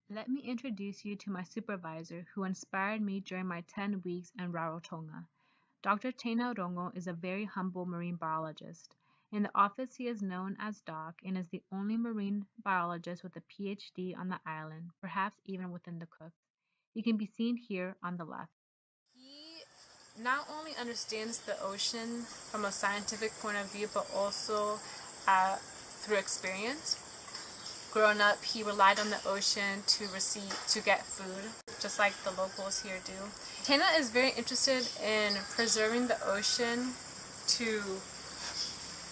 Let me introduce you to my supervisor who inspired me during my 10 weeks in Rarotonga. Dr. Tena Rongo is a very humble marine biologist. In the office, he is known as Doc and is the only marine biologist with a PhD on the island, perhaps even within the Cooks. He can be seen here on the left. He not only understands the ocean from a scientific point of view, but also through experience. Growing up, he relied on the ocean to get food, just like the locals here do. Tana is very interested in preserving the ocean to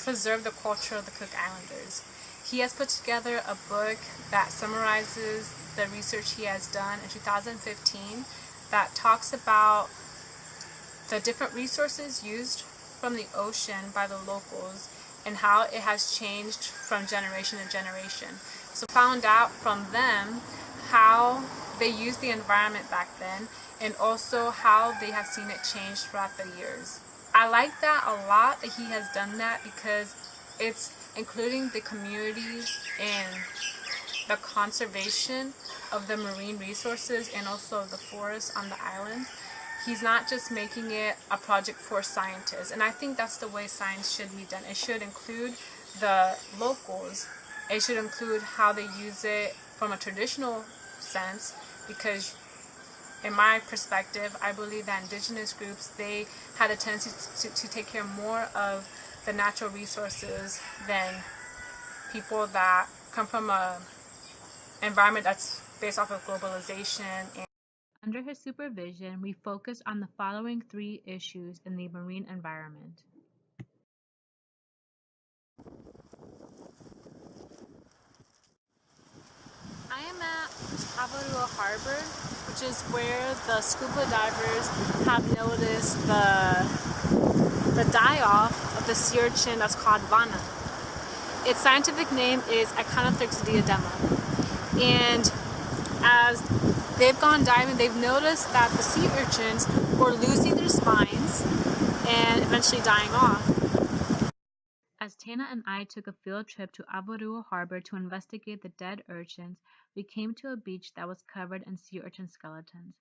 preserve the culture of the Cook Islanders. He has put together a book that summarizes the research he has done in 2015 that talks about the different resources used from the ocean by the locals and how it has changed from generation to generation. So found out from them how they used the environment back then and also how they have seen it change throughout the years. I like that a lot that he has done that because it's including the community in the conservation of the marine resources and also the forests on the island. He's not just making it a project for scientists, and I think that's the way science should be done. It should include the locals. It should include how they use it from a traditional sense, because in my perspective, I believe that indigenous groups, they had a tendency to take care more of the natural resources than people that come from an environment that's based off of globalization. Under his supervision, we focused on the following 3 issues in the marine environment. I am at Avarua Harbor, which is where the scuba divers have noticed the die-off of the sea urchin that's called vana. Its scientific name is Echinothrix diadema. And as they've gone diving, they've noticed that the sea urchins were losing their spines and eventually dying off. As Tana and I took a field trip to Avarua Harbor to investigate the dead urchins, we came to a beach that was covered in sea urchin skeletons.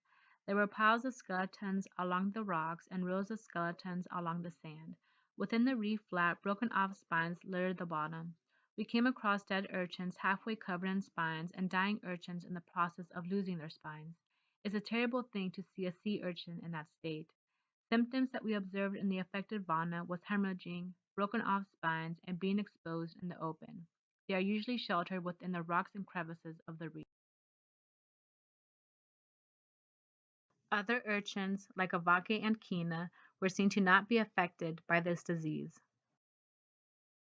There were piles of skeletons along the rocks and rows of skeletons along the sand. Within the reef flat, broken off spines littered the bottom. We came across dead urchins halfway covered in spines and dying urchins in the process of losing their spines. It's a terrible thing to see a sea urchin in that state. Symptoms that we observed in the affected fauna was hemorrhaging, broken off spines, and being exposed in the open. They are usually sheltered within the rocks and crevices of the reef. Other urchins, like avake and kina, were seen to not be affected by this disease.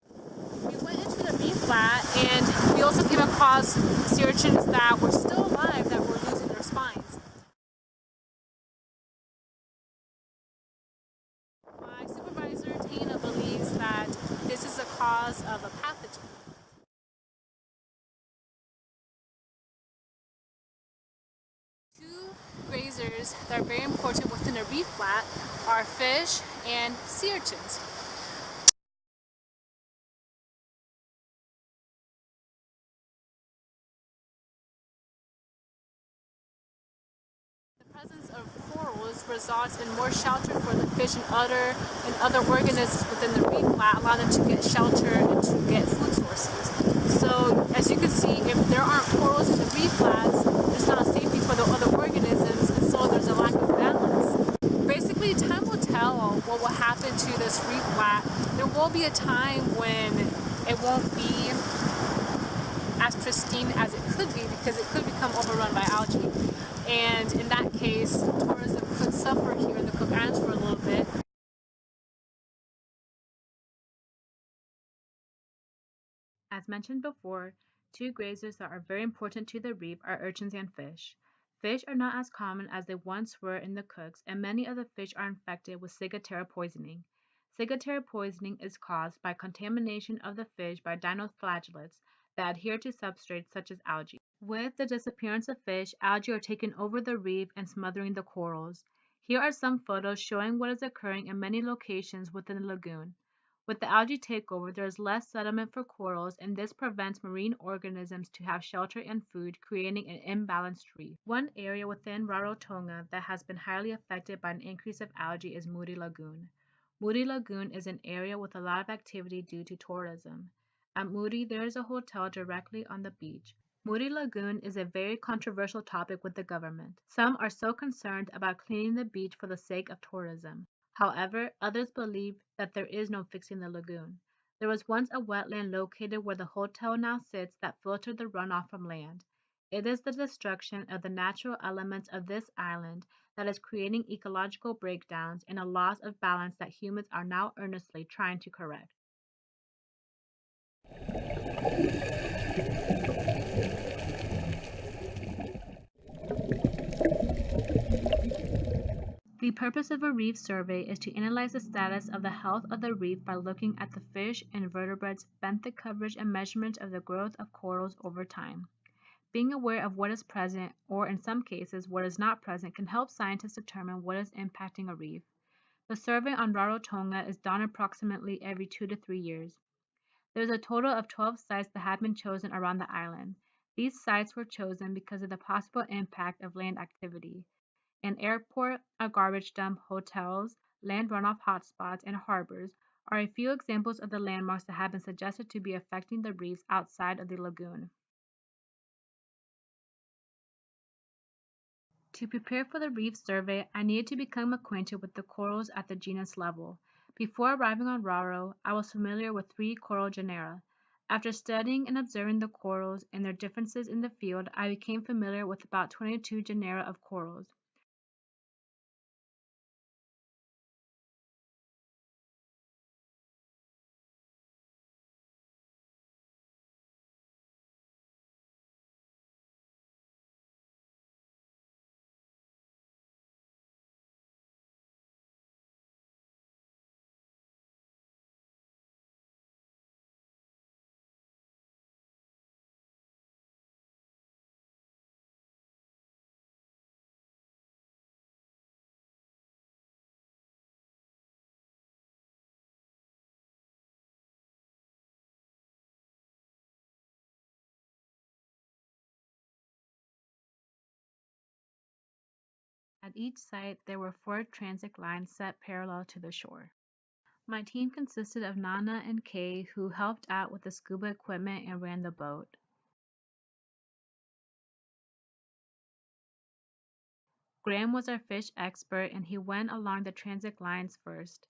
We went into the reef flat and we also came across sea urchins that were still alive that were losing their spines. My supervisor, Tana, believes that this is a cause of a pathogen. Two grazers that are very important within a reef flat are fish and sea urchins. The presence of corals results in more shelter for the fish and other organisms within the reef flat, allow them to get shelter and to get food sources. So as you can see, if there aren't corals in the reef flats, there's not safety for the other organisms, and so there's a lack of balance. Basically, time will tell what will happen to this reef flat. There will be a time when it won't be as pristine as it could be because it could become overrun by algae. And in that case, tourism could suffer here in the Cook Islands for a little bit. As mentioned before, 2 grazers that are very important to the reef are urchins and fish. Fish are not as common as they once were in the Cooks, and many of the fish are infected with ciguatera poisoning. Ciguatera poisoning is caused by contamination of the fish by dinoflagellates that adhere to substrates such as algae. With the disappearance of fish, algae are taking over the reef and smothering the corals. Here are some photos showing what is occurring in many locations within the lagoon. With the algae takeover, there is less settlement for corals, and this prevents marine organisms to have shelter and food, creating an imbalanced reef. One area within Rarotonga that has been highly affected by an increase of algae is Moody Lagoon. Moody Lagoon is an area with a lot of activity due to tourism. At Moody, there is a hotel directly on the beach. Moody Lagoon is a very controversial topic with the government. Some are so concerned about cleaning the beach for the sake of tourism. However, others believe that there is no fixing the lagoon. There was once a wetland located where the hotel now sits that filtered the runoff from land. It is the destruction of the natural elements of this island that is creating ecological breakdowns and a loss of balance that humans are now earnestly trying to correct. The purpose of a reef survey is to analyze the status of the health of the reef by looking at the fish, invertebrates, benthic coverage, and measurement of the growth of corals over time. Being aware of what is present, or in some cases, what is not present, can help scientists determine what is impacting a reef. The survey on Rarotonga is done approximately every 2 to 3 years. There is a total of 12 sites that have been chosen around the island. These sites were chosen because of the possible impact of land activity. An airport, a garbage dump, hotels, land runoff hotspots, and harbors are a few examples of the landmarks that have been suggested to be affecting the reefs outside of the lagoon. To prepare for the reef survey, I needed to become acquainted with the corals at the genus level. Before arriving on Raro, I was familiar with 3 coral genera. After studying and observing the corals and their differences in the field, I became familiar with about 22 genera of corals. At each site, there were 4 transit lines set parallel to the shore. My team consisted of Nana and Kay, who helped out with the scuba equipment and ran the boat. Graham was our fish expert and he went along the transit lines first.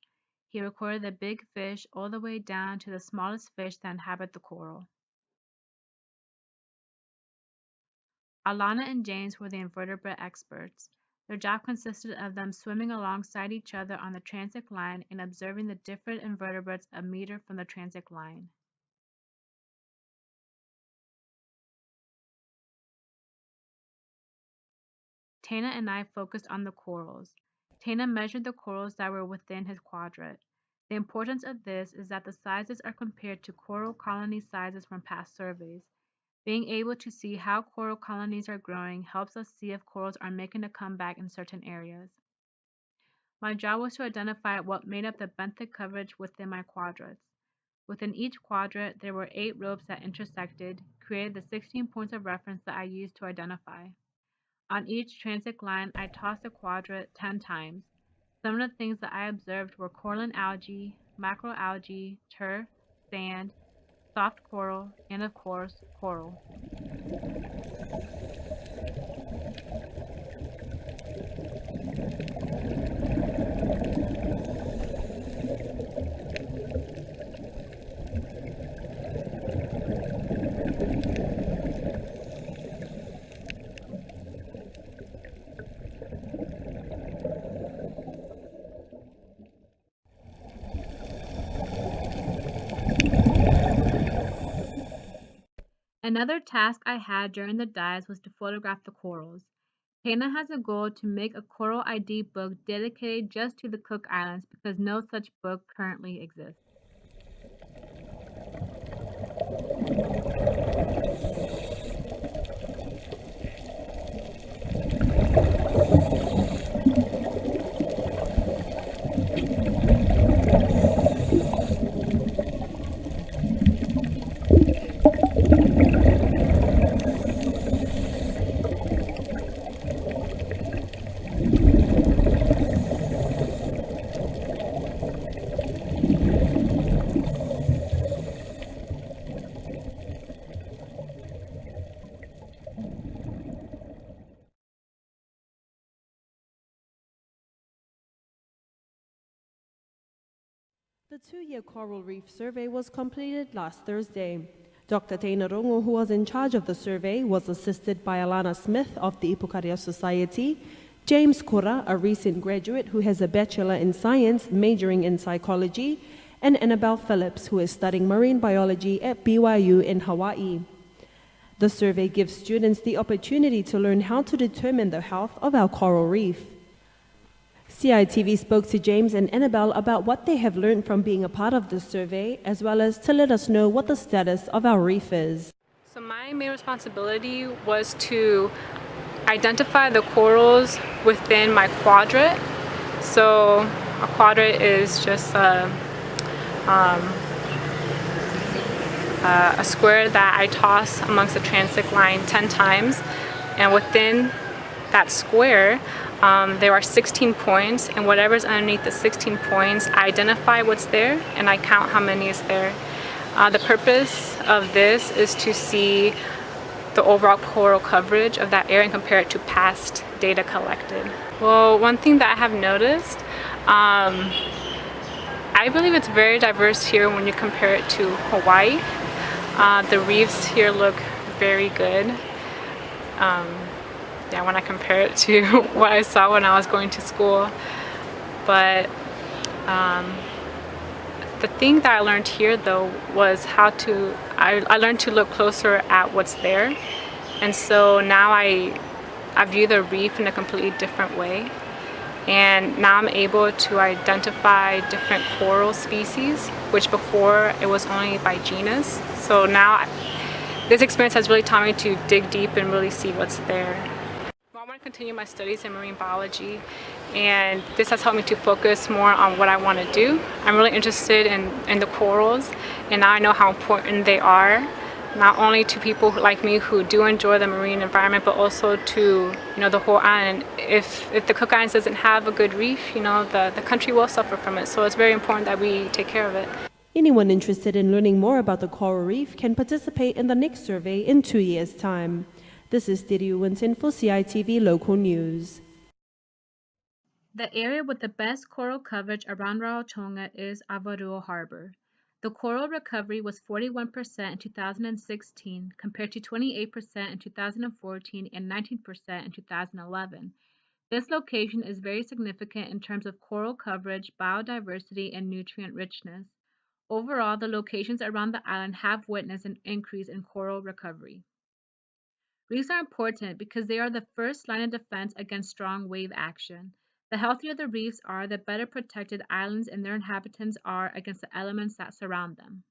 He recorded the big fish all the way down to the smallest fish that inhabit the coral. Alana and James were the invertebrate experts. Their job consisted of them swimming alongside each other on the transit line and observing the different invertebrates a meter from the transit line. Tana and I focused on the corals. Tana measured the corals that were within his quadrant. The importance of this is that the sizes are compared to coral colony sizes from past surveys. Being able to see how coral colonies are growing helps us see if corals are making a comeback in certain areas. My job was to identify what made up the benthic coverage within my quadrants. Within each quadrant, there were 8 ropes that intersected, created the 16 points of reference that I used to identify. On each transit line, I tossed a quadrant 10 times. Some of the things that I observed were coralline algae, macroalgae, turf, sand, soft coral, and of course, coral. Another task I had during the dives was to photograph the corals. Tana has a goal to make a coral ID book dedicated just to the Cook Islands because no such book currently exists. The two-year coral reef survey was completed last Thursday. Dr. Teina Rongo, who was in charge of the survey, was assisted by Alana Smith of the Ipukaria Society, James Kura, a recent graduate who has a Bachelor in Science majoring in psychology, and Annabelle Phillips, who is studying marine biology at BYU in Hawaii. The survey gives students the opportunity to learn how to determine the health of our coral reef. CITV spoke to James and Annabelle about what they have learned from being a part of this survey, as well as to let us know what the status of our reef is. So my main responsibility was to identify the corals within my quadrant. So a quadrant is just a square that I toss amongst the transect line 10 times, and within that square there are 16 points, and whatever's underneath the 16 points, I identify what's there and I count how many is there. The purpose of this is to see the overall coral coverage of that area and compare it to past data collected. Well, one thing that I have noticed, I believe it's very diverse here when you compare it to Hawaii. The reefs here look very good. Yeah, when I compare it to what I saw when I was going to school. But the thing that I learned here though was I learned to look closer at what's there. And so now I view the reef in a completely different way. And now I'm able to identify different coral species, which before it was only by genus. So now this experience has really taught me to dig deep and really see what's there. I want to continue my studies in marine biology, and this has helped me to focus more on what I want to do. I'm really interested in the corals, and now I know how important they are, not only to people like me who do enjoy the marine environment, but also to the whole island. If the Cook Islands doesn't have a good reef, the country will suffer from it. So it's very important that we take care of it. Anyone interested in learning more about the coral reef can participate in the next survey in 2 years' time. This is Diri Winton for CITV Local News. The area with the best coral coverage around Rarotonga is Avarua Harbor. The coral recovery was 41% in 2016 compared to 28% in 2014 and 19% in 2011. This location is very significant in terms of coral coverage, biodiversity, and nutrient richness. Overall, the locations around the island have witnessed an increase in coral recovery. Reefs are important because they are the first line of defense against strong wave action. The healthier the reefs are, the better protected islands and their inhabitants are against the elements that surround them.